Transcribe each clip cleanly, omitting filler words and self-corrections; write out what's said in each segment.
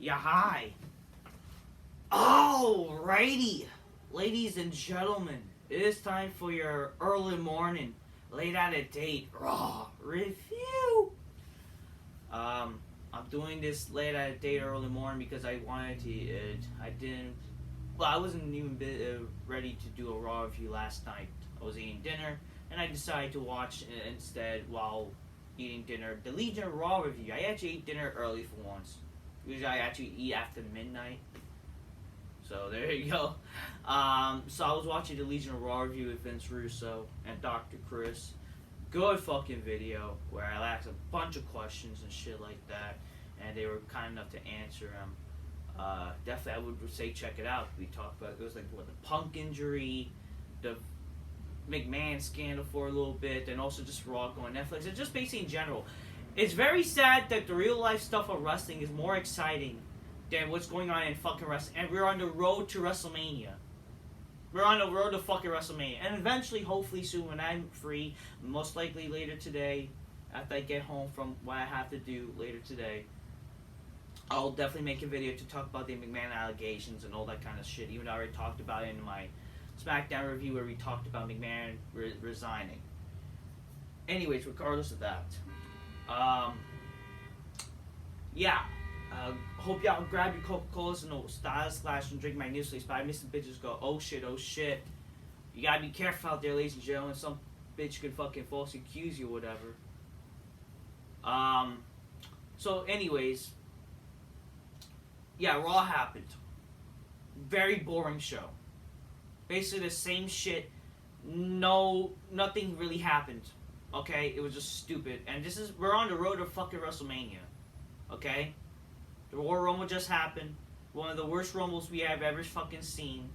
Yeah, hi. Alrighty, ladies and gentlemen, it is time for your early morning, late out of date Raw review. I'm doing this late out of date early morning because I wanted to. I wasn't even ready to do a Raw review last night. I was eating dinner, and I decided to watch instead while eating dinner the Legion Raw review. I actually ate dinner early for once. Usually I actually eat after midnight. So there you go. So I was watching the Legion Raw review with Vince Russo and Dr. Chris. Good fucking video where I asked a bunch of questions and shit like that, and they were kind enough to answer them. Definitely, I would say check it out. We talked about it was like the Punk injury, the McMahon scandal for a little bit, and also just Raw going Netflix, and just basically in general. It's very sad that the real life stuff of wrestling is more exciting than what's going on in fucking wrestling. And we're on the road to WrestleMania. We're on the road to fucking WrestleMania. And eventually, hopefully soon, when I'm free, most likely later today, after I get home from what I have to do later today, I'll definitely make a video to talk about the McMahon allegations and all that kind of shit, even though I already talked about it in my SmackDown review where we talked about McMahon resigning. Anyways, regardless of that, hope y'all grab your Coca-Colas and Style Splash and drink magnificently. But I miss the bitches go, oh shit. You gotta be careful out there, ladies and gentlemen. Some bitch could fucking falsely accuse you or whatever. So anyways, Raw happened. Very boring show. Basically the same shit. Nothing really happened. Okay, it was just stupid, and we're on the road to fucking WrestleMania. Okay, the Royal Rumble just happened, one of the worst Rumbles we have ever fucking seen.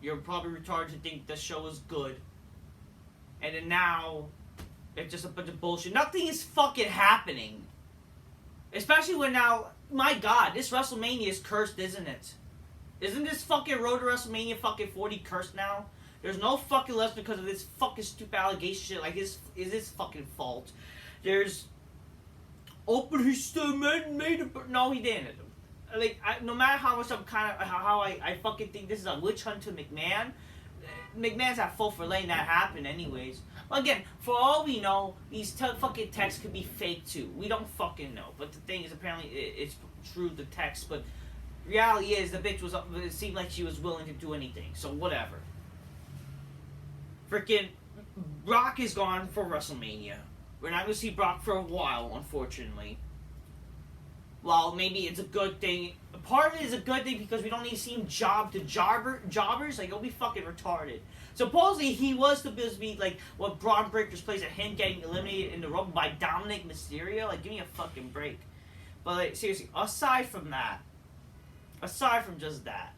You're probably retarded to think the show is good, and then now it's just a bunch of bullshit. Nothing is fucking happening, especially when now, my God, this WrestleMania is cursed, isn't it? Isn't this fucking road to WrestleMania fucking 40 cursed now? There's no fucking less because of this fucking stupid allegation shit. Like, is his fucking fault? There's... he still made it, but no, he didn't. Like, no matter how much I fucking think this is a witch hunt to McMahon, McMahon's at fault for letting that happen anyways. Well, again, for all we know, these fucking texts could be fake too. We don't fucking know. But the thing is, apparently, it's true, the text, but reality is, the bitch it seemed like she was willing to do anything, so whatever. Freaking Brock is gone for WrestleMania. We're not going to see Brock for a while, unfortunately. Well, maybe it's a good thing. Part of it is a good thing because we don't need to see him jobbers. Like, he'll be fucking retarded. Supposedly, he was supposed to be like what Braun Breaker's plays at him getting eliminated in the Rumble by Dominic Mysterio. Like, give me a fucking break. But, like, seriously, aside from just that,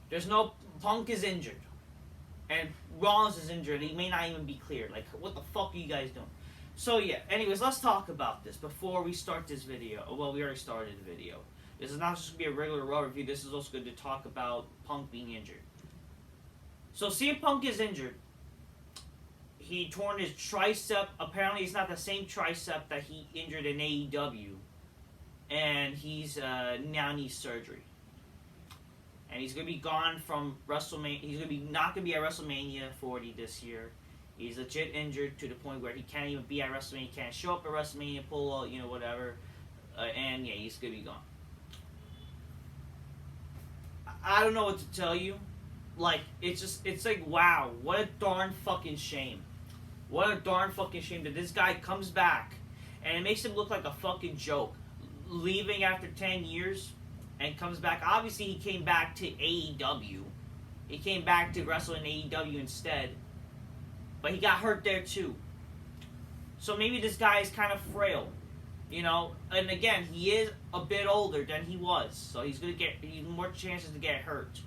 there's no... Punk is injured. And Rollins is injured. He may not even be cleared. Like, what the fuck are you guys doing? So, yeah. Anyways, let's talk about this before we start this video. Well, we already started the video. This is not just going to be a regular Raw review. This is also going to talk about Punk being injured. So, CM Punk is injured. He torn his tricep. Apparently, it's not the same tricep that he injured in AEW. And he's now needs surgery. And he's going to be gone from WrestleMania. He's going to be not going to be at WrestleMania 40 this year. He's legit injured to the point where he can't even be at WrestleMania. He can't show up at WrestleMania, pull out, whatever. And yeah, he's going to be gone. I don't know what to tell you. Like, it's like, wow, what a darn fucking shame. What a darn fucking shame that this guy comes back and it makes him look like a fucking joke. Leaving after 10 years... and comes back. Obviously, he came back to AEW. He came back to wrestle in AEW instead. But he got hurt there too. So maybe this guy is kind of frail. And again, he is a bit older than he was. So he's going to get even more chances to get hurt.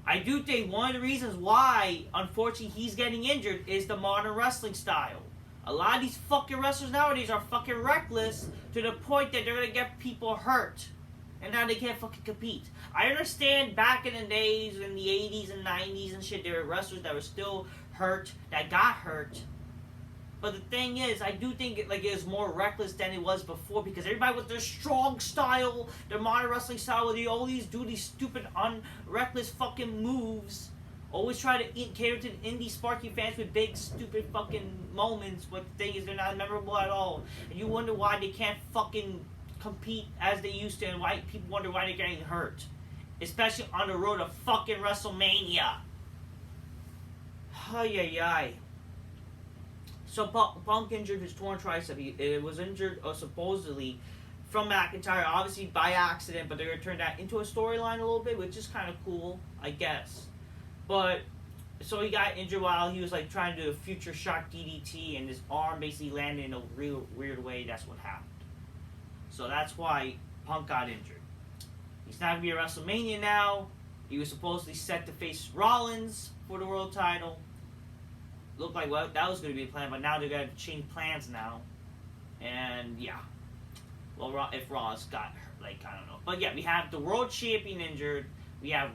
I do think one of the reasons why, unfortunately, he's getting injured is the modern wrestling style. A lot of these fucking wrestlers nowadays are fucking reckless to the point that they're going to get people hurt. And now they can't fucking compete. I understand back in the days, in the 80s and 90s and shit, there were wrestlers that were still hurt, that got hurt. But the thing is, I do think it is more reckless than it was before because everybody with their strong style, their modern wrestling style, where they always do these stupid, reckless fucking moves. Always try to cater to the indie Sparky fans with big, stupid fucking moments. But the thing is, they're not memorable at all. And you wonder why they can't fucking compete as they used to, and why people wonder why they're getting hurt. Especially on the road to fucking WrestleMania. Ay, ay, ay. So Punk injured his torn tricep. It was injured supposedly from McIntyre, obviously by accident, but they're going to turn that into a storyline a little bit, which is kind of cool, I guess. But, so he got injured while he was like trying to do a future shock DDT, and his arm basically landed in a real weird way. That's what happened. So that's why Punk got injured. He's not going to be at WrestleMania now. He was supposedly set to face Rollins for the world title. Looked like that was going to be a plan, but now they're going to change plans now. And yeah. Well, if Rollins got hurt, like, I don't know. But yeah, we have the world champion injured. We have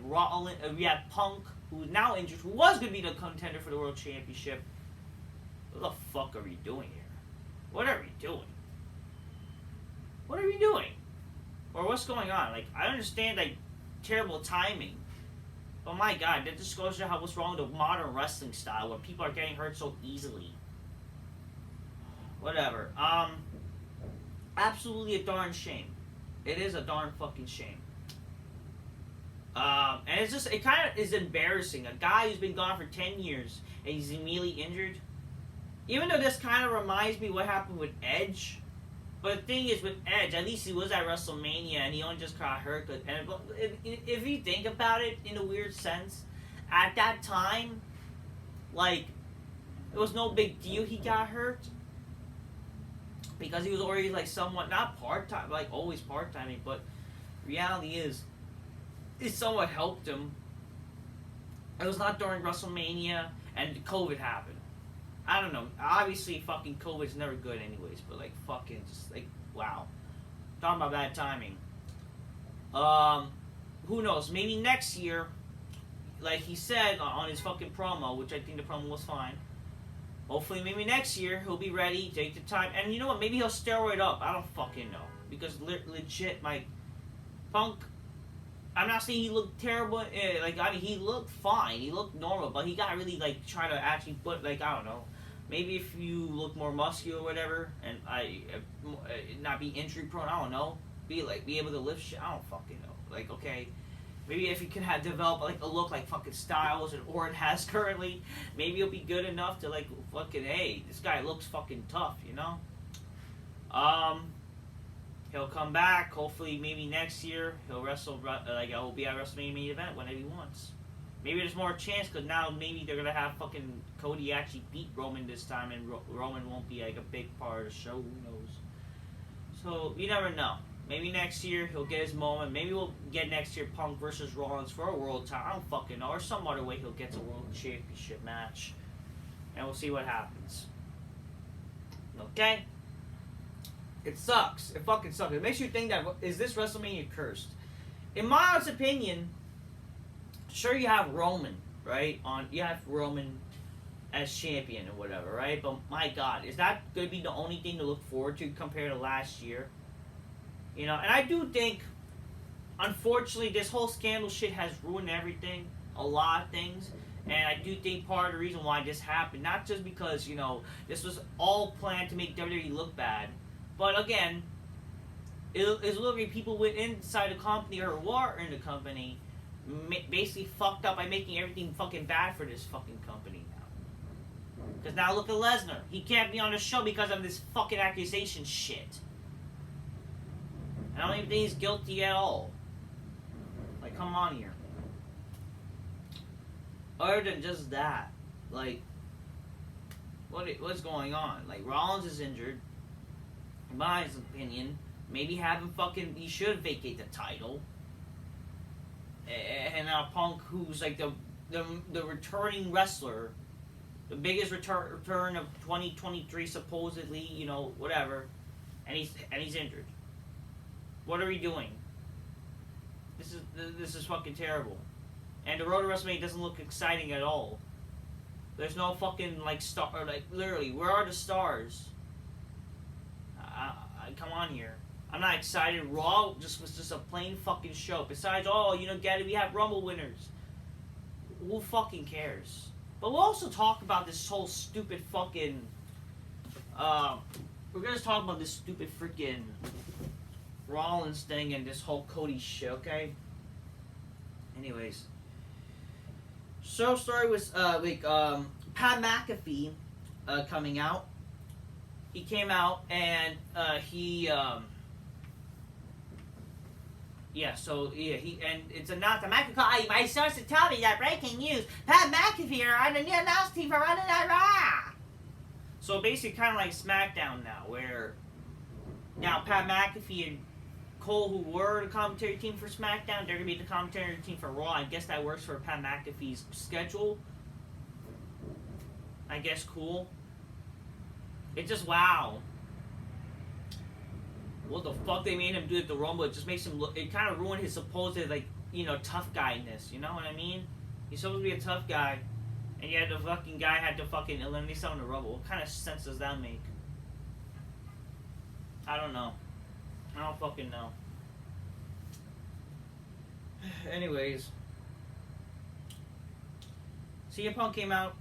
we have Punk, who's now injured, who was going to be the contender for the world championship. What the fuck are we doing here? What are we doing? What are we doing? Or what's going on? Like, I understand, like, terrible timing. But my god, that just goes to show what's wrong with the modern wrestling style where people are getting hurt so easily. Whatever. Absolutely a darn shame. It is a darn fucking shame. And it's just, it kind of is embarrassing. A guy who's been gone for 10 years and he's immediately injured. Even though this kind of reminds me what happened with Edge. But the thing is, with Edge, at least he was at WrestleMania and he only just got hurt. And if you think about it in a weird sense, at that time, like, it was no big deal he got hurt. Because he was already, like, somewhat, not part-time, like, always part-timing, but reality is, it somewhat helped him. It was not during WrestleMania, and COVID happened. I don't know. Obviously, fucking COVID's never good anyways, but, like, fucking just, like, wow. Talking about bad timing. Who knows? Maybe next year, like he said on his fucking promo, which I think the promo was fine. Hopefully, maybe next year, he'll be ready, take the time. And you know what? Maybe he'll steroid up. I don't fucking know. Because legit, my Punk, I'm not saying he looked terrible. Like, I mean, he looked fine. He looked normal. But he got really, like, try to actually put, like, I don't know. Maybe if you look more muscular or whatever, and not be injury prone, I don't know. Be able to lift shit, I don't fucking know. Like, okay, maybe if you could develop like a look like fucking Styles and Orton has currently, maybe he'll be good enough to like fucking, hey, this guy looks fucking tough, you know. He'll come back. Hopefully, maybe next year he'll wrestle. Like, he'll be at WrestleMania main event whenever he wants. Maybe there's more chance because now maybe they're gonna have fucking Cody actually beat Roman this time, and Roman won't be like a big part of the show. Who knows? So you never know. Maybe next year he'll get his moment. Maybe we'll get next year Punk versus Rollins for a world title. I don't fucking know, or some other way he'll get to a world championship match, and we'll see what happens. Okay. It sucks. It fucking sucks. It makes you think that, is this WrestleMania cursed? In my honest opinion, sure you have Roman, right? You have Roman as champion or whatever, right? But my God, is that going to be the only thing to look forward to compared to last year? You know, and I do think, unfortunately, this whole scandal shit has ruined everything, a lot of things. And I do think part of the reason why this happened, not just because, you know, this was all planned to make WWE look bad, but again, it's literally people inside the company or were in the company basically fucked up by making everything fucking bad for this fucking company now. Because now look at Lesnar. He can't be on the show because of this fucking accusation shit. And I don't even think he's guilty at all. Like, come on here. Other than just that, like, what's going on? Like, Rollins is injured. In my opinion, maybe have him fucking, he should vacate the title. And now Punk, who's like the returning wrestler, the biggest return of 2023 supposedly, you know, whatever, and he's injured. What are we doing? This is fucking terrible. And the road to WrestleMania doesn't look exciting at all. There's no fucking like star, or like literally, where are the stars? Come on here. I'm not excited. Raw just was just a plain fucking show. Besides, get it, we have Rumble winners. Who fucking cares? But we'll also talk about this whole stupid fucking. We're gonna talk about this stupid freaking Rollins thing and this whole Cody shit, okay? Anyways. So story was Pat McAfee coming out. He came out and he it's announced that McAfee. My sources tell me that breaking news: Pat McAfee are on the new announce team for Running Night Raw. So basically, kind of like SmackDown now, where now Pat McAfee and Cole, who were the commentary team for SmackDown, they're gonna be the commentary team for Raw. I guess that works for Pat McAfee's schedule. I guess cool. It's just wow. What the fuck they made him do at the Rumble? It just makes him look. It kind of ruined his supposed tough guy-ness. You know what I mean? He's supposed to be a tough guy, and yet the fucking guy had to fucking eliminate someone in the Rumble. What kind of sense does that make? I don't know. I don't fucking know. Anyways, CM Punk came out.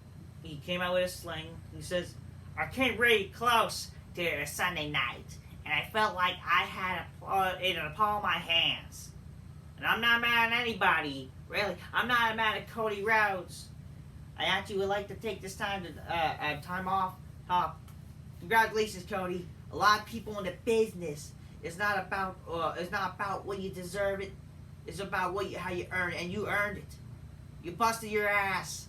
He came out with a sling. He says, "I came really close to Sunday night, and I felt like I had it in the palm of my hands. And I'm not mad at anybody, really. I'm not mad at Cody Rhodes. I actually would like to take this time to time off. Congratulations, Cody. A lot of people in the business. It's not about what you deserve it. It's about how you earn it, and you earned it. You busted your ass.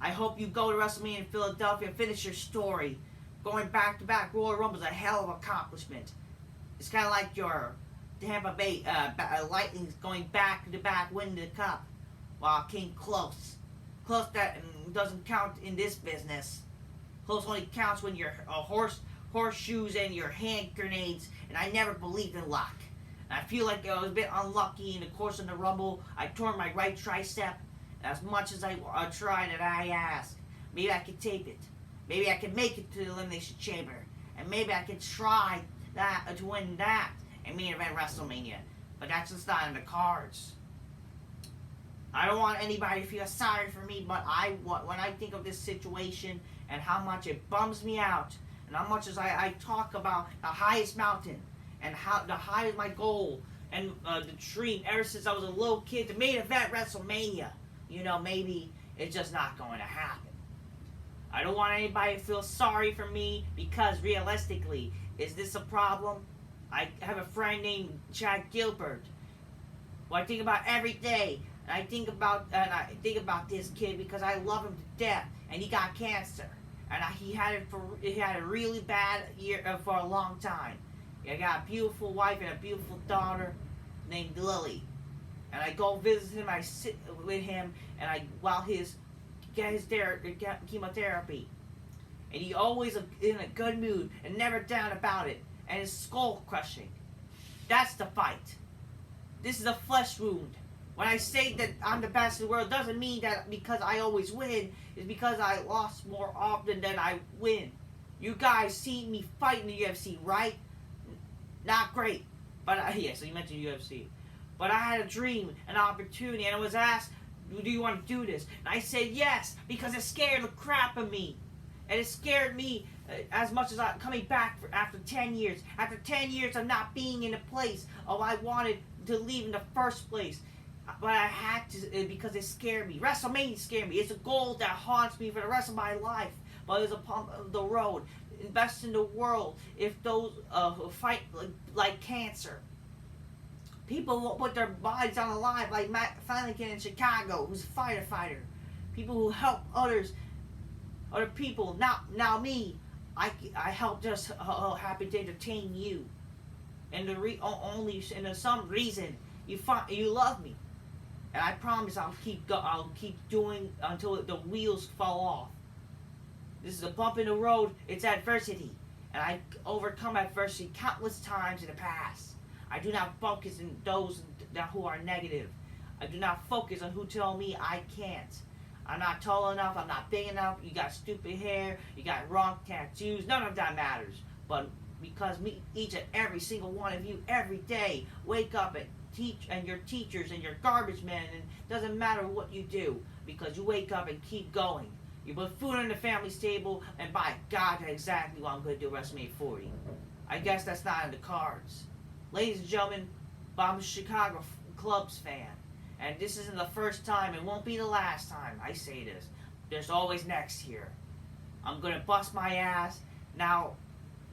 I hope you go to WrestleMania in Philadelphia and finish your story. Going back-to-back Royal Rumble is a hell of an accomplishment. It's kind of like your Tampa Bay Lightning's going back-to-back winning the cup, while came close. Close that doesn't count in this business. Close only counts when you're horseshoes and your hand grenades, and I never believed in luck. And I feel like I was a bit unlucky in the course of the Rumble. I tore my right tricep. As much as I tried and I asked, maybe I could tape it. Maybe I could make it to the Elimination Chamber. And maybe I could try that to win that and main event WrestleMania. But that's just not in the cards. I don't want anybody to feel sorry for me, but when I think of this situation and how much it bums me out, and how much as I talk about the highest mountain, and how the high is my goal, and the dream ever since I was a little kid to main event WrestleMania. Maybe it's just not going to happen. I don't want anybody to feel sorry for me, because realistically, is this a problem? I have a friend named Chad Gilbert, who I think about every day, and I think about this kid because I love him to death, and he got cancer, and he had a really bad year for a long time. I got a beautiful wife and a beautiful daughter named Lily. And I go visit him, I sit with him, and while he's get his chemotherapy. And he always in a good mood and never down about it. And his skull crushing. That's the fight. This is a flesh wound. When I say that I'm the best in the world, doesn't mean that because I always win. It's because I lost more often than I win. You guys see me fight in the UFC, right? Not great. But so you mentioned UFC. But I had a dream, an opportunity, and I was asked, do you want to do this? And I said yes, because it scared the crap of me. And it scared me as much as I'm coming back after 10 years. After 10 years of not being in a place I wanted to leave in the first place. But I had to, because it scared me. WrestleMania scared me. It's a goal that haunts me for the rest of my life. But it's upon the road. Invest in the world. If those fight like cancer. People will put their bodies on the line, like Matt Flanagan in Chicago, who's a fighter. People who help other people. Now me, I help just happy to entertain you, and and some reason you love me, and I promise I'll keep doing until the wheels fall off. This is a bump in the road. It's adversity, and I overcome adversity countless times in the past. I do not focus on those who are negative. I do not focus on who tell me I can't. I'm not tall enough, I'm not big enough, you got stupid hair, you got wrong tattoos, none of that matters. But because me, each and every single one of you, every day, wake up and teach, and your teachers and your garbage men, and it doesn't matter what you do, because you wake up and keep going. You put food on the family's table, and by God, that's exactly what I'm going to do WrestleMania 40. I guess that's not in the cards. Ladies and gentlemen, I'm a Chicago Cubs fan. And this isn't the first time, it won't be the last time I say this. There's always next year. I'm going to bust my ass. Now,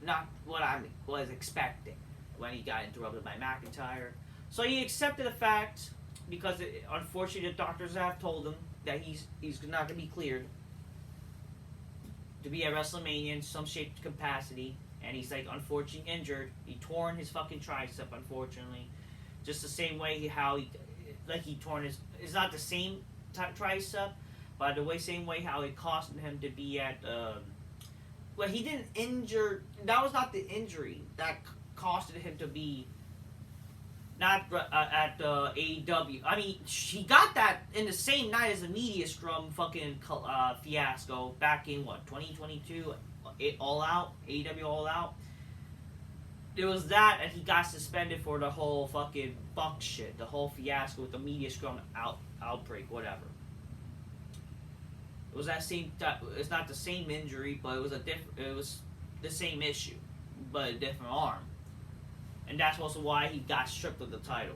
not what I was expecting when he got interrupted by McIntyre. So he accepted the fact, because unfortunately the doctors have told him that he's not going to be cleared to be at WrestleMania in some shape capacity. And he's like unfortunately injured. He torn his fucking tricep, unfortunately. Just the same way he torn his, it's not the same tricep, but the same way how it cost him to be at, well, he didn't injure, that was not the injury that costed him to be not at AEW. I mean, he got that in the same night as the media scrum fucking fiasco back in, 2022, All Out, AEW All Out. There was that, and he got suspended for the whole fucking fuck shit, the whole fiasco with the media scrum outbreak, whatever. It was that same. It's not the same injury, but it was It was the same issue, but a different arm, and that's also why he got stripped of the title.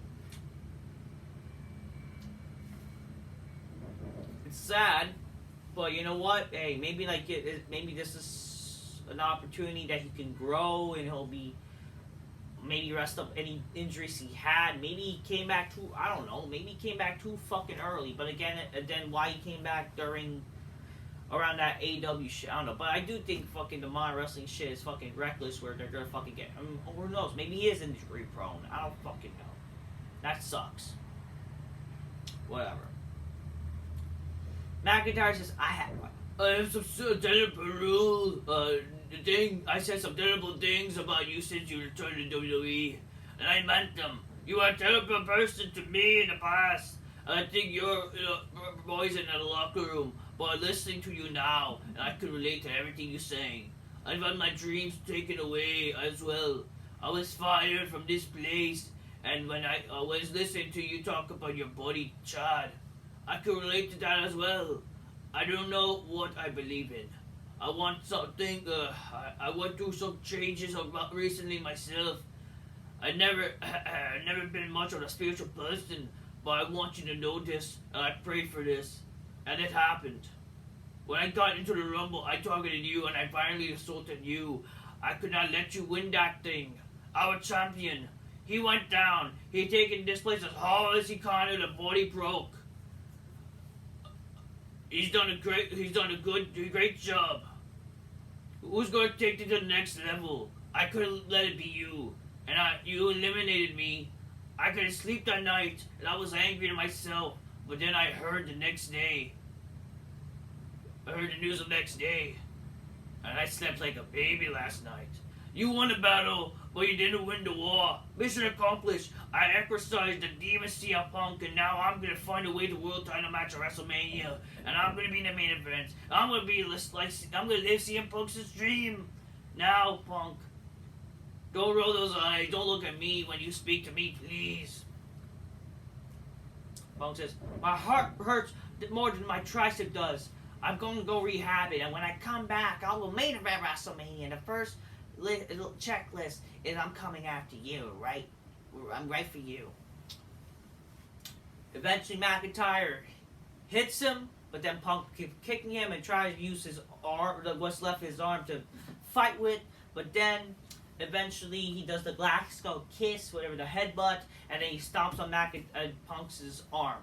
It's sad, but you know what? Hey, maybe maybe this is an opportunity that he can grow, and he'll be. Maybe rest up any injuries he had. Maybe he came back too. I don't know. Maybe he came back too fucking early. But again, then why he came back around that AEW shit? I don't know. But I do think fucking the modern wrestling shit is fucking reckless. Where they're gonna fucking get. Who knows? Maybe he is injury prone. I don't fucking know. That sucks. Whatever. McIntyre says I have some terrible rule. I said some terrible things about you since you returned to WWE, and I meant them. You are a terrible person to me in the past, and I think you're poison in the locker room, but listening to you now, and I can relate to everything you're saying. I've had my dreams taken away as well. I was fired from this place, and when I was listening to you talk about your buddy Chad, I can relate to that as well. I don't know what I believe in. I want something, I went through some changes recently myself. I've never been much of a spiritual person, but I want you to know this, and I prayed for this, and it happened. When I got into the Rumble, I targeted you, and I finally assaulted you. I could not let you win that thing. Our champion, he went down. He taken this place as hard as he could, and the body broke. He's done a great job. Who's going to take it to the next level? I couldn't let it be you. And you eliminated me. I couldn't sleep that night, and I was angry at myself. But then I heard the next day. I heard the news the next day. And I slept like a baby last night. You won the battle, but you didn't win the war. Mission accomplished. I exorcised the demon CM Punk, and now I'm gonna find a way to world title match at WrestleMania, and I'm gonna be in the main event. I'm gonna live CM Punk's dream. Now, Punk, don't roll those eyes. Don't look at me when you speak to me, please. Punk says, my heart hurts more than my tricep does. I'm going to go rehab it, and when I come back, I will main event WrestleMania. The first checklist is I'm coming after you, right? I'm right for you. Eventually, McIntyre hits him, but then Punk keeps kicking him and tries to use his arm, what's left of his arm, to fight with. But then, eventually, he does the Glasgow kiss, whatever, the headbutt, and then he stomps on Punk's arm.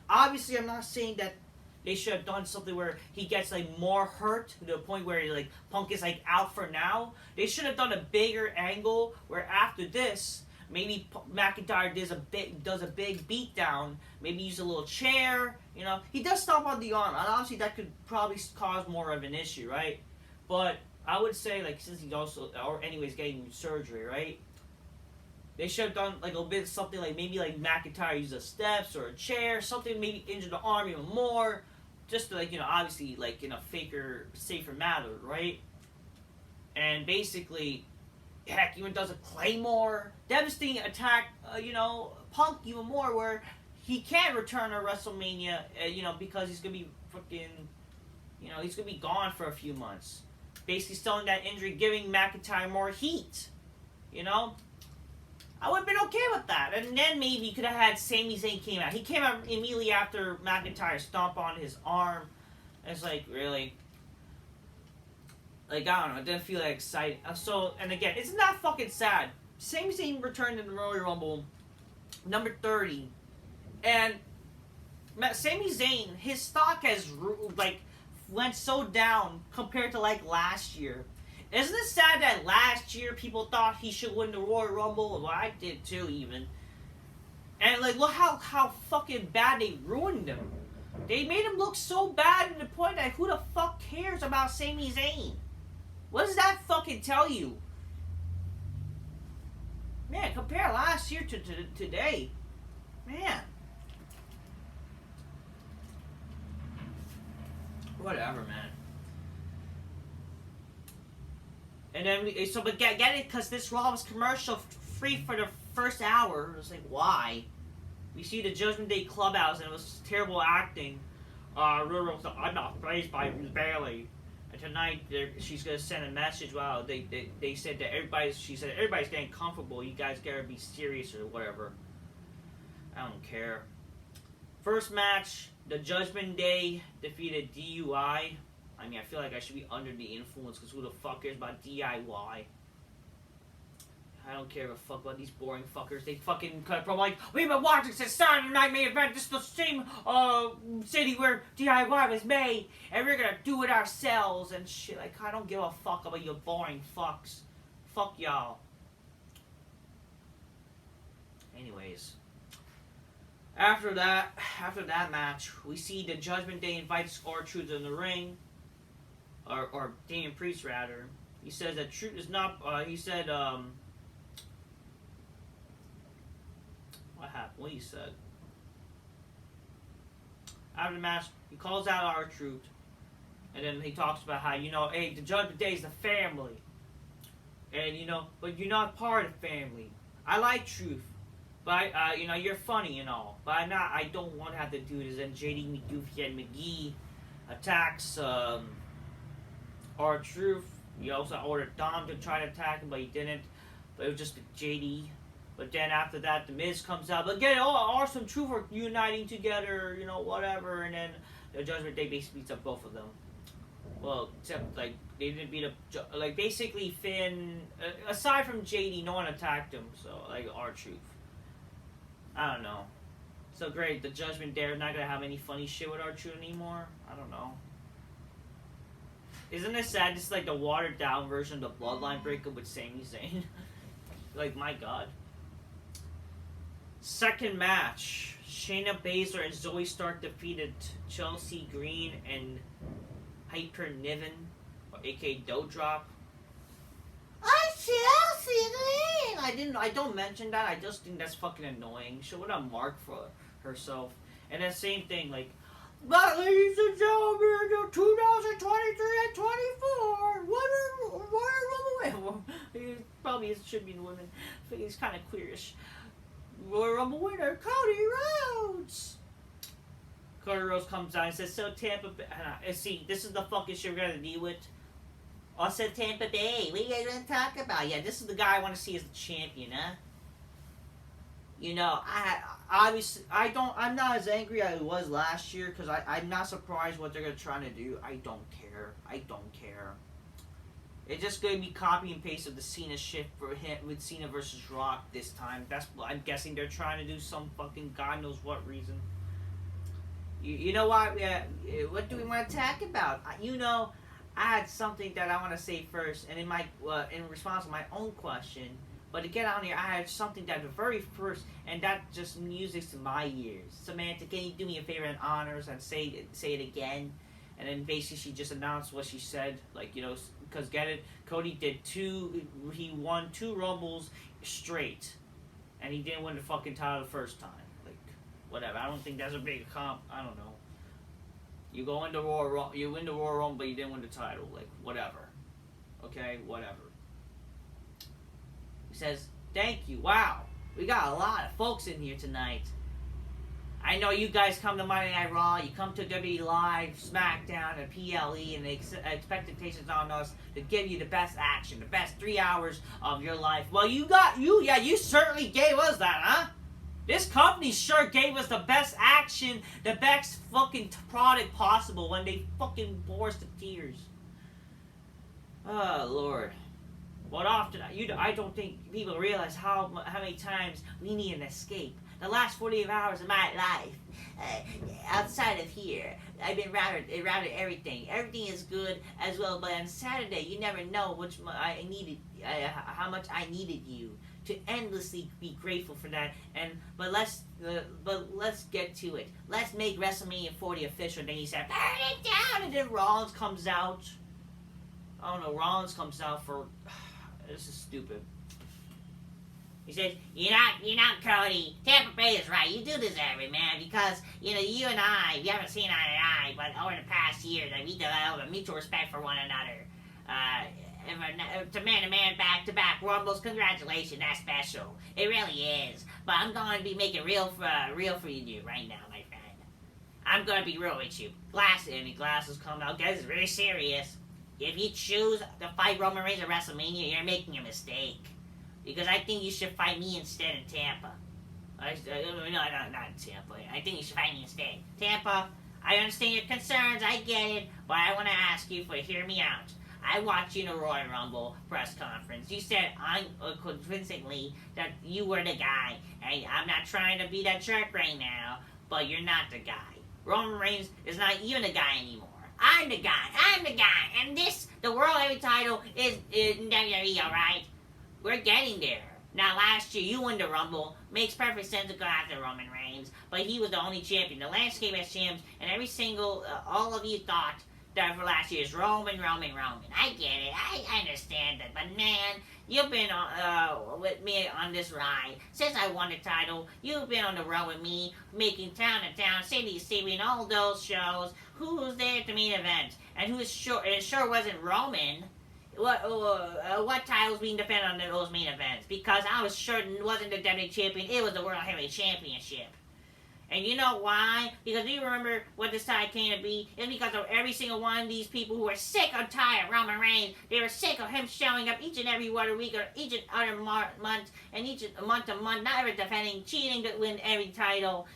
Obviously, I'm not saying that they should have done something where he gets more hurt to the point where Punk is out for now. They should have done a bigger angle where after this, maybe McIntyre does a big beatdown. Maybe use a little chair. He does stomp on the arm, and obviously that could probably cause more of an issue, right? But I would say since he's also anyways getting surgery, right? They should have done a bit something maybe McIntyre use the steps or a chair, something maybe injure the arm even more just to, like, obviously, like, in a safer manner, right? And basically, heck, even does a Claymore, devastating attack, Punk even more, where he can't return to WrestleMania, because he's gonna be freaking, he's gonna be gone for a few months. Basically, selling that injury, giving McIntyre more heat. I would have been okay with that. And then maybe you could have had Sami Zayn came out. He came out immediately after McIntyre stomped on his arm. And it's like, really? Like, I don't know. It didn't feel like exciting. So, and again, isn't that fucking sad? Sami Zayn returned in the Royal Rumble, number 30. And Sami Zayn, his stock has, like, went so down compared to, like, last year. Isn't it sad that last year people thought he should win the Royal Rumble? Well, I did too, even. And, like, look how fucking bad they ruined him. They made him look so bad to the point that who the fuck cares about Sami Zayn? What does that fucking tell you? Man, compare last year to today. Man. Whatever, man. And then, but get it, because this Raw was commercial free for the first hour. It was like, why? We see the Judgment Day Clubhouse, and it was terrible acting. Ruru said, I'm not praised by Bailey. And tonight, she's going to send a message. Wow, they said that everybody's getting comfortable. You guys gotta be serious or whatever. I don't care. First match, the Judgment Day defeated DUI. I mean, I feel like I should be under the influence, because who the fuck cares about DIY? I don't care a fuck about these boring fuckers. They fucking cut from like, we've been watching since Saturday Night Main Event. This is the same city where DIY was made, and we're gonna do it ourselves and shit. Like, I don't give a fuck about you boring fucks. Fuck y'all. Anyways. After that match, we see the Judgment Day invites R-Truth in the ring. Or Damian Priest, rather. He says that Truth is not, he said, what happened? What he said? After the match, he calls out R-Truth. And then he talks about how, hey, the Judgment Day is the family. And, but you're not part of the family. I like Truth. But, you're funny and all. But I don't want to have to do this. And JD McDuffie and McGee attacks, R-Truth. He also ordered Dom to try to attack him, but he didn't. But it was just JD. But then after that, The Miz comes out. But again, Awesome Truth are uniting together, whatever. And then the Judgment Day basically beats up both of them. Well, except, like, they didn't beat up... Like, basically, Finn... aside from JD, no one attacked him. So, like, R-Truth. I don't know. So great, the Judgment Day are not going to have any funny shit with R-Truth anymore? I don't know. Isn't it sad? This is like the watered down version of the Bloodline breakup with Sami Zayn. Like, my god. Second match. Shayna Baszler and Zoe Stark defeated Chelsea Green and Hyper Niven, or aka Doudrop. Chelsea Green! I don't mention that. I just think that's fucking annoying. She would have marked for herself. And then same thing, like, but ladies and gentlemen, 2023 and 24, Royal Rumble winner. Probably it should be the women. I think he's kind of queerish. Royal Rumble winner, Cody Rhodes. Cody Rhodes comes out and says, so Tampa Bay. See, this is the fucking shit we're gonna deal with. Also Tampa Bay, what are you gonna talk about? Yeah, this is the guy I want to see as the champion, huh? I'm not as angry as I was last year, because I'm not surprised what they're trying to do. I don't care. It's just going to be copy and paste of the Cena shit for him with Cena versus Rock this time. That's what I'm guessing they're trying to do, some fucking God knows what reason. You know what? What do we want to talk about? I had something that I want to say first, and in response to my own question. But to get on here, I had something that the very first, and that just music to my ears. Samantha, can you do me a favor and honors and say it again? And then basically she just announced what she said, like, because get it, Cody he won 2 Rumbles straight, and he didn't win the fucking title the first time. Like, whatever. I don't think that's a big comp. I don't know. You go into Royal, you win the Royal Rumble, but you didn't win the title. Like, whatever. Okay, whatever. He says, thank you. Wow, we got a lot of folks in here tonight. I know you guys come to Monday Night Raw, you come to WWE Live, SmackDown, and PLE, and the expectations on us to give you the best action, the best 3 hours of your life. Well, you certainly gave us that, huh? This company sure gave us the best action, the best fucking product possible when they fucking bore us to tears. Oh, Lord. What often, I don't think people realize how many times we need an escape. The last 48 hours of my life, outside of here, I've been around everything. Everything is good as well, but on Saturday, you never know how much I needed you to endlessly be grateful for that. But let's get to it. Let's make WrestleMania 40 official. Then he said, burn it down, and then Rollins comes out. I don't know. Rollins comes out for. This is stupid. He says, you know, Cody, Tampa Bay is right. You do deserve it, man, because, you and I, we haven't seen eye to eye, but over the past year, that we developed a mutual respect for one another. To man-to-man, back-to-back Rumbles, congratulations, that's special. It really is. But I'm going to be making real for you right now, my friend. I'm going to be real with you. Glasses come out. Guys, it's very serious. If you choose to fight Roman Reigns at WrestleMania, you're making a mistake. Because I think you should fight me instead in Tampa. No, not in Tampa. I think you should fight me instead. Tampa, I understand your concerns, I get it, but I want to ask you hear me out. I watched you in a Royal Rumble press conference. You said convincingly that you were the guy. And I'm not trying to be that jerk right now, but you're not the guy. Roman Reigns is not even the guy anymore. I'm the guy. And the World Heavyweight title is in WWE, alright? We're getting there. Now, last year, you won the Rumble. Makes perfect sense to go after Roman Reigns, but he was the only champion. The landscape has changed, and all of you thought that for last year is Roman. I get it. I understand that. But, man, you've been with me on this ride. Since I won the title, you've been on the road with me, making town to town, city to city, and all those shows. Who was there at the main event? And it sure wasn't Roman. What titles being defended on those main events? Because I was sure it wasn't the WWE Champion, it was the World Heavyweight Championship. And you know why? Because do you remember what this title came to be? It's because of every single one of these people who were sick or tired of Roman Reigns. They were sick of him showing up each and every other week or each and other month and each month to month, not ever defending, cheating to win every title.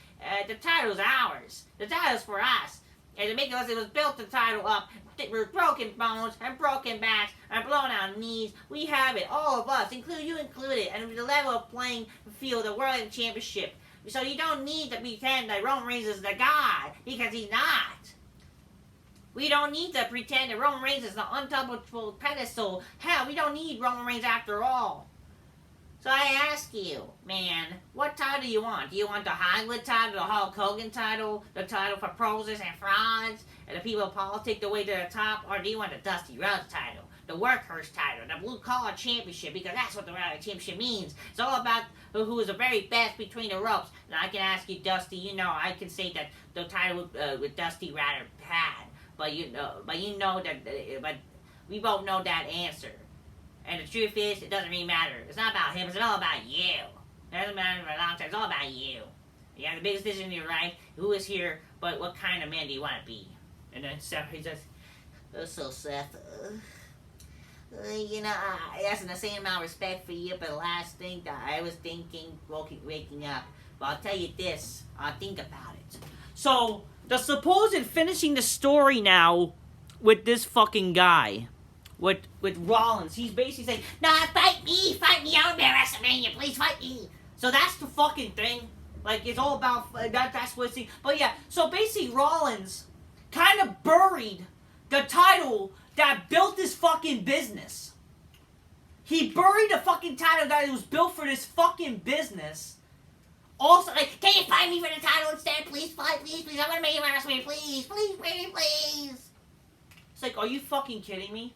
The title's ours. The title's for us. And to make it was built the title up with broken bones and broken backs and blown out knees. We have it, all of us, you included, and with the level of playing field, the World Championship. So you don't need to pretend that Roman Reigns is the guy, because he's not. We don't need to pretend that Roman Reigns is the untouchable pedestal. Hell, we don't need Roman Reigns after all. So I ask you, man, what title do you want? Do you want the Hollywood title, the Hulk Hogan title, the title for pros and frauds, and the people who politic the way to the top, or do you want the Dusty Rhodes title, the Workhorse title, the Blue Collar Championship, because that's what the World Championship means. It's all about who is the very best between the ropes. Now I can ask you, Dusty, I can say that the title with Dusty rather had, but we both know that answer. And the truth is, it doesn't really matter. It's not about him, it's all about you. It doesn't matter for a long time, it's all about you. You have the biggest decision in your life, who is here, but what kind of man do you want to be? And then Seth, he says, so Seth, that's the same amount of respect for you, but the last thing that I was thinking, waking up, but I'll tell you this, I'll think about it. So, the supposed finishing the story now with this fucking guy. With Rollins, he's basically saying, "Nah, fight me, I want to be at WrestleMania, please fight me." So that's the fucking thing. Like, it's all about that's what it's. But yeah, so basically Rollins kind of buried the title that built this fucking business. He buried the fucking title that was built for this fucking business. Also, like, can you fight me for the title instead? Please, fight, please. I want to make it at WrestleMania, please. It's like, are you fucking kidding me?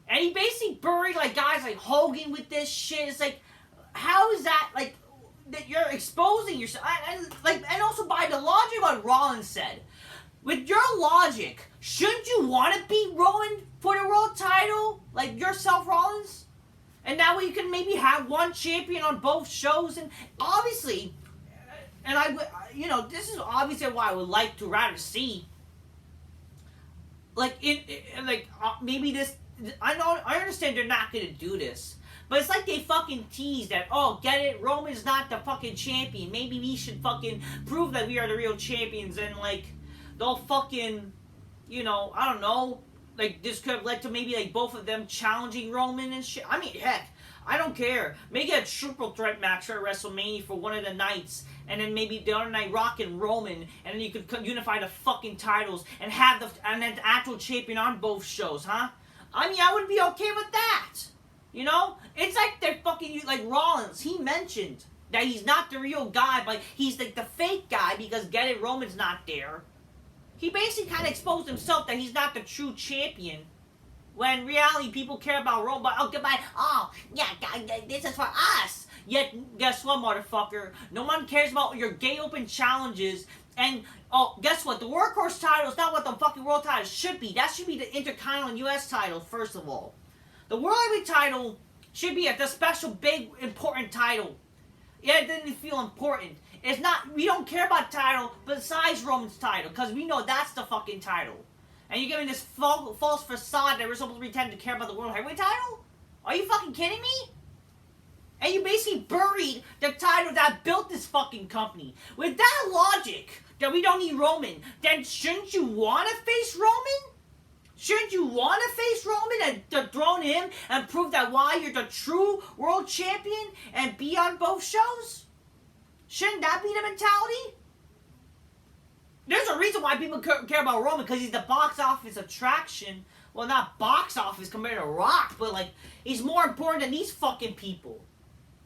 And he basically buried, like, guys like Hogan with this shit. It's like, how is that, like, that you're exposing yourself? And also by the logic of what Rollins said, With your logic, shouldn't you want to beat Roman for the world title? Like yourself, Rollins? And that way you can maybe have one champion on both shows. And obviously, and this is obviously why I would like to rather see. Maybe this. I understand they're not going to do this. But it's like they fucking tease that, oh, get it? Roman's not the fucking champion. Maybe we should fucking prove that we are the real champions. And, like, they'll fucking, I don't know. Like, this could have led to maybe, like, both of them challenging Roman and shit. I mean, heck, I don't care. Make it a triple threat match for WrestleMania for one of the nights. And then maybe the other night Rock and Roman. And then you could unify the fucking titles and have the actual champion on both shows, huh? I mean, I would be okay with that. It's like they're fucking, like Rollins, he mentioned that he's not the real guy, but he's like the fake guy because, get it, Roman's not there. He basically kind of exposed himself that he's not the true champion. When in reality, people care about Roman, but, this is for us. Yet, guess what, motherfucker? No one cares about your gay open challenges. And, guess what? The workhorse title is not what the fucking world title should be. That should be the Intercontinental US title, first of all. The World Heavyweight title should be the special, big, important title. Yeah, it didn't feel important. It's not, we don't care about title besides Roman's title, because we know that's the fucking title. And you're giving this false facade that we're supposed to pretend to care about the World Heavyweight title? Are you fucking kidding me? And you basically buried the title that built this fucking company. With that logic, that we don't need Roman, then shouldn't you want to face Roman? Shouldn't you want to face Roman and dethrone him and prove that why you're the true world champion and be on both shows? Shouldn't that be the mentality? There's a reason why people care about Roman, because he's the box office attraction. Well, not box office compared to Rock, but like, he's more important than these fucking people.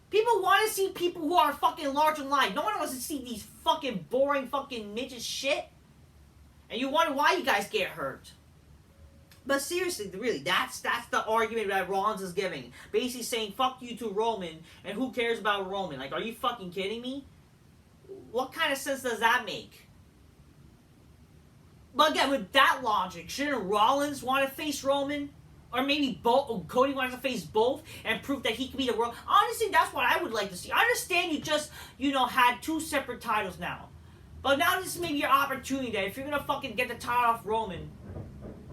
People want to see people who are fucking large in life. No one wants to see these fucking boring fucking midget shit. And you wonder why you guys get hurt. But seriously, really, that's the argument that Rollins is giving. Basically saying, fuck you to Roman, and who cares about Roman? Like, are you fucking kidding me? What kind of sense does that make? But again, with that logic, shouldn't Rollins want to face Roman? Or maybe Cody wants to face both and prove that he can be the world. Honestly, that's what I would like to see. I understand you just, had two separate titles now. But now this is maybe your opportunity that if you're going to fucking get the title off Roman,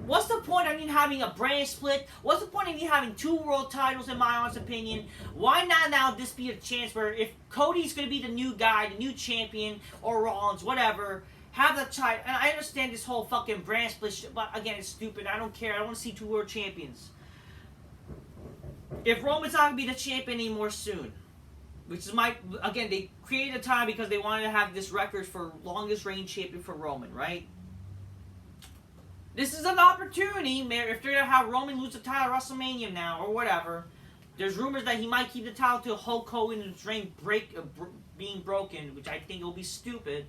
what's the point of having a brand split? What's the point of having two world titles, in my honest opinion? Why not now this be a chance where if Cody's going to be the new guy, the new champion, or Rollins, whatever, have the title. And I understand this whole fucking brand split shit, but again, it's stupid. I don't care. I don't want to see two world champions. If Roman's not going to be the champion anymore soon, which is again, they created a time because they wanted to have this record for longest reigning champion for Roman, right? This is an opportunity, if they're going to have Roman lose the title at WrestleMania now, or whatever. There's rumors that he might keep the title till Hulk Hogan's reign being broken, which I think will be stupid.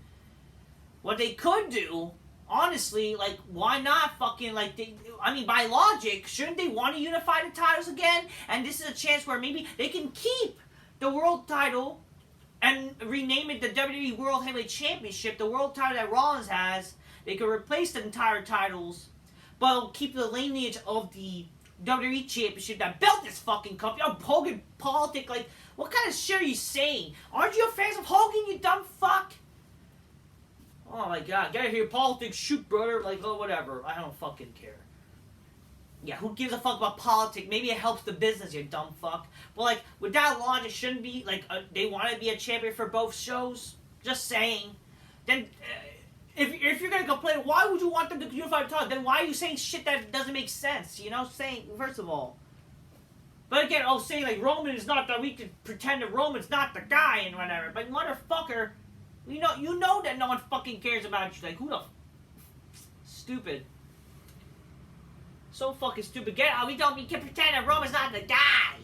What they could do, honestly, like, why not fucking, like, by logic, shouldn't they want to unify the titles again? And this is a chance where maybe they can keep the world title and rename it the WWE World Heavyweight Championship, the world title that Rollins has. They could replace the entire titles, but keep the lineage of the WWE Championship that built this fucking company. Hogan politic, like, what kind of shit are you saying? Aren't you a fan of Hogan, you dumb fuck? Oh my god, get out of here, politics, shoot, brother, like, oh, whatever. I don't fucking care. Yeah, who gives a fuck about politics? Maybe it helps the business, you dumb fuck. But, like, with that logic, shouldn't be, like, they want to be a champion for both shows? Just saying. Then, if you're gonna complain, why would you want them to unify the title? Then why are you saying shit that doesn't make sense? Saying, first of all. But again, saying, like, Roman is not we can pretend that Roman's not the guy and whatever. But, motherfucker, you know that no one fucking cares about you. Like, who the stupid. So fucking stupid. We can pretend that Roman's not the guy.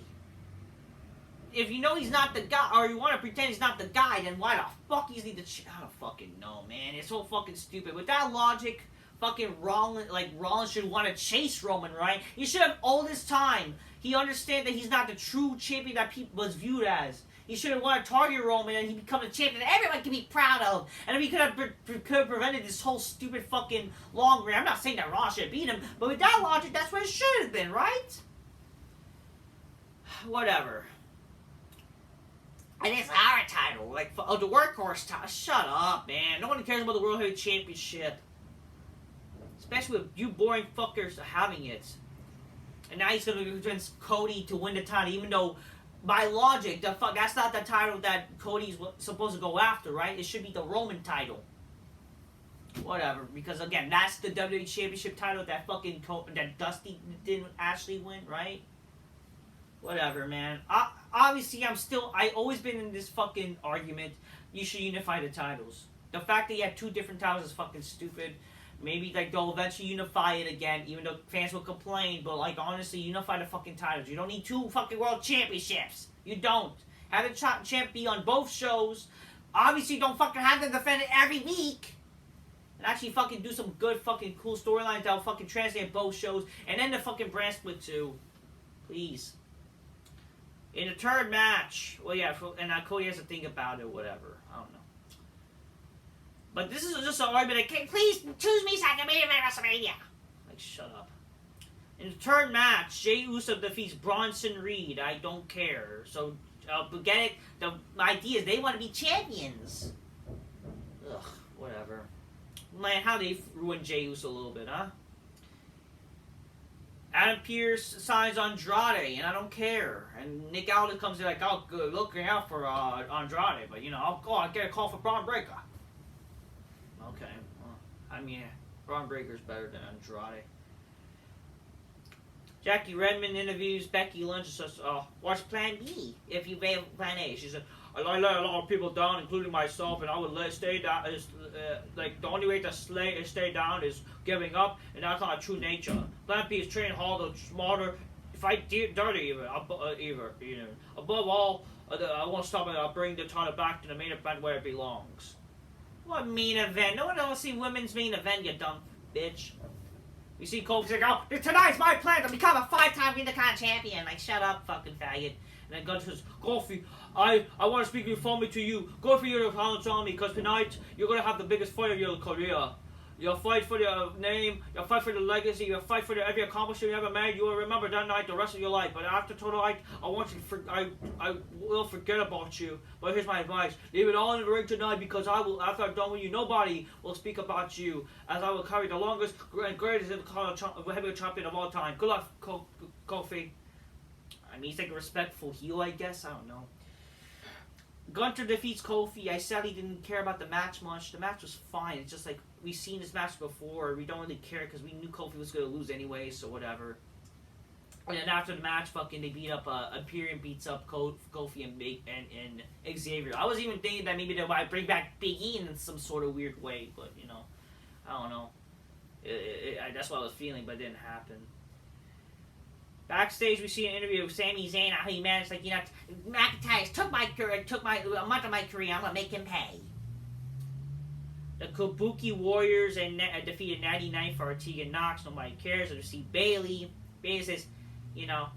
If you know he's not the guy, or you want to pretend he's not the guy, then why the fuck is he the I don't fucking know, man. It's so fucking stupid. With that logic, fucking Rollins should want to chase Roman, right? He should have all this time. He understands that he's not the true champion that people was viewed as. He should have wanted to target Roman and he become a champion that everyone can be proud of. And if he could have prevented this whole stupid fucking long reign. I'm not saying that Raw should have beat him, but with that logic, that's what it should have been, right? Whatever. And it's our title, like, the workhorse title. Shut up, man. No one cares about the World Heavyweight Championship. Especially with you boring fuckers having it. And now he's going to against Cody to win the title, even though, by logic, that's not the title that Cody's supposed to go after, right? It should be the Roman title. Whatever, because again, that's the WWE Championship title that that Dusty didn't actually win, right? Whatever, man. Obviously, I always been in this fucking argument. You should unify the titles. The fact that you have two different titles is fucking stupid. Maybe like they'll eventually unify it again, even though fans will complain. But like honestly, unify the fucking titles. You don't need two fucking world championships. You don't. Have the champ be on both shows. Obviously, don't fucking have them defend it every week. And actually fucking do some good fucking cool storylines that'll fucking translate both shows. And then the fucking brand split too. Please. In the third match, well, yeah, and Cody has to think about it, whatever. I don't know. But this is just an argument. Please choose me so I can main event WrestleMania. Like, shut up. In the third match, Jey Uso defeats Bronson Reed. I don't care. So, get it? The idea is they want to be champions. Ugh, whatever. Man, how they ruined Jey Uso a little bit, huh? Adam Pearce signs Andrade, and I don't care. And Nick Aldis comes in like, oh, good, looking out for Andrade. But, you know, I get a call for Braun Breaker. Okay, well, I mean, Braun Breaker's better than Andrade. Jackie Redmond interviews Becky Lynch and says, what's plan B if you fail plan A? She said, I let a lot of people down, including myself, and I would stay down. Like, the only way to stay down is giving up, and that's not a true nature. Plan B is train harder, smarter, fight dirty even. Above all, I won't stop it. I'll bring the title back to the main event where it belongs. What main event? No one wants to see women's main event, you dumb bitch. You see Kofi's like, oh, tonight's my plan to become a 5-time Intercontinental champion. Like, shut up, fucking faggot. And then Gunter says, Kofi, I want to speak formally to you. Go for your challenge on me, because tonight you're going to have the biggest fight of your career. You'll fight for your name, you'll fight for the legacy, you'll fight for every accomplishment you ever made. You will remember that night the rest of your life. But after tonight, I will forget about you. But here's my advice. Leave it all in the ring tonight, because after I'm done with you, nobody will speak about you, as I will carry the longest and greatest heavyweight champion of all time. Good luck, Kofi. I mean, he's like a respectful heel, I guess. I don't know. Gunter defeats Kofi. I sadly didn't care about the match much. The match was fine. It's just like, we've seen this match before. We don't really care because we knew Kofi was going to lose anyway, so whatever. And then after the match, fucking, they beat up, Imperium beats up Kofi and Xavier. I was even thinking that maybe they might bring back Big E in some sort of weird way, but, you know, I don't know. That's what I was feeling, but it didn't happen. Backstage, we see an interview with Sami Zayn, how he managed, like, you know, McIntyre took a month of my career, I'm going to make him pay. The Kabuki Warriors defeated Natty Knight for Ortiga and Knox, nobody cares. We see Bayley. Bayley says, you know,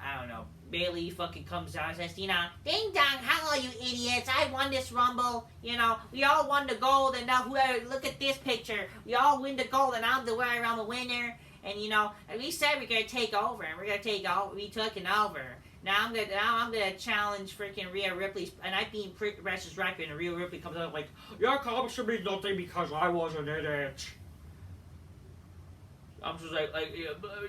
I don't know. Bayley fucking comes out and says, you know, ding dong, hello you idiots, I won this Rumble, you know, we all won the gold, and now whoever, look at this picture, we all win the gold, and I'm the way around the winner. And you know, and we said we're gonna take over, and we're gonna take over. We took it over. Now I'm gonna challenge freaking Rhea Ripley, and I beat Precious Record, and Rhea Ripley comes out like, your accomplishment means nothing because I wasn't in it. I'm just like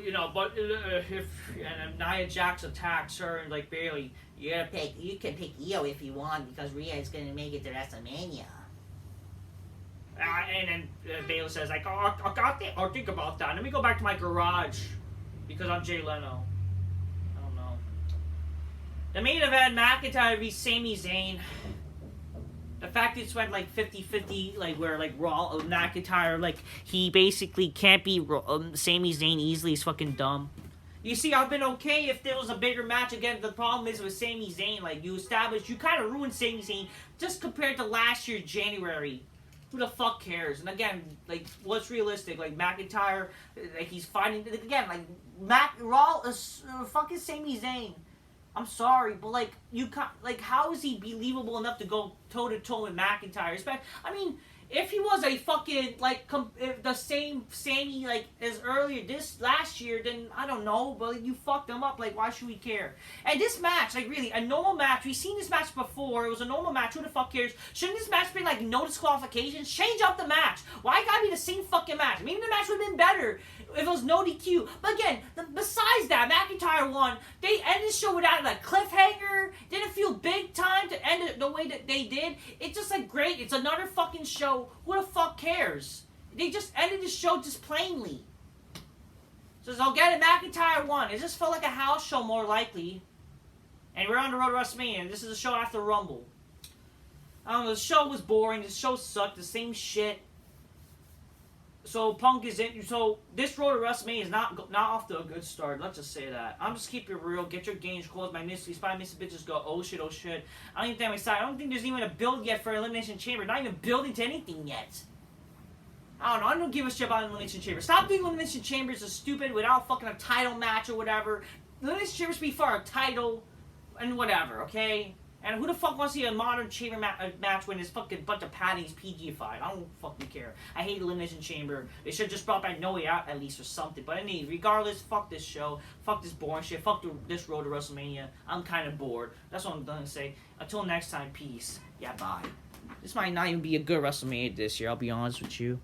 you know, but if and Nia Jax attacks her and like Bayley, you can pick Io if you want because Rhea is gonna make it to WrestleMania. And then Bayley says, like, oh, I got that. I'll think about that. Let me go back to my garage. Because I'm Jay Leno. I don't know. The main event, McIntyre v. Sami Zayn. The fact it's went like 50-50, like where like Raw McIntyre, like he basically can't beat Sami Zayn easily is fucking dumb. You see, I've been okay if there was a bigger match again. The problem is with Sami Zayn, like you kind of ruined Sami Zayn just compared to last year, January. Who the fuck cares? And again, like, what's realistic? Like, McIntyre, like, he's fighting, again, like, fucking Sami Zayn. I'm sorry, but, like, you can't, like, how is he believable enough to go toe-to-toe with McIntyre? I mean, if he was a fucking, like, if the same Sammy, like, as earlier this last year, then I don't know, but like, you fucked him up. Like, why should we care? And this match, like, really, a normal match, we've seen this match before. It was a normal match. Who the fuck cares? Shouldn't this match be, like, no disqualifications? Change up the match. Why it gotta be the same fucking match? Maybe the match would have been better if it was no DQ. But again, besides that, McIntyre won. They ended the show without a cliffhanger. Didn't feel big time to end it the way that they did. It's just like great. It's another fucking show. Who the fuck cares? They just ended the show just plainly. So I'll get it. McIntyre won. It just felt like a house show more likely. And we're on the road to WrestleMania. And this is a show after Rumble. I don't know. The show was boring. The show sucked. The same shit. So Punk is in. So this road to WrestleMania is not off to a good start. Let's just say that. I'm just keep it real. Get your games closed. My these five missing bitches go. Oh shit. Oh shit. I don't even think I'm excited. I don't think there's even a build yet for Elimination Chamber. Not even building to anything yet. I don't know. I don't give a shit about Elimination Chamber. Stop doing Elimination Chambers as stupid without fucking a title match or whatever. Elimination Chambers be for a title and whatever. Okay. And who the fuck wants to see a modern chamber match when there's fucking bunch of paddings PG-fied? I don't fucking care. I hate Elimination Chamber. They should just brought back No Way Out at least or something. But anyway, regardless, fuck this show. Fuck this boring shit. Fuck this road to WrestleMania. I'm kind of bored. That's what I'm gonna say. Until next time, peace. Yeah, bye. This might not even be a good WrestleMania this year, I'll be honest with you.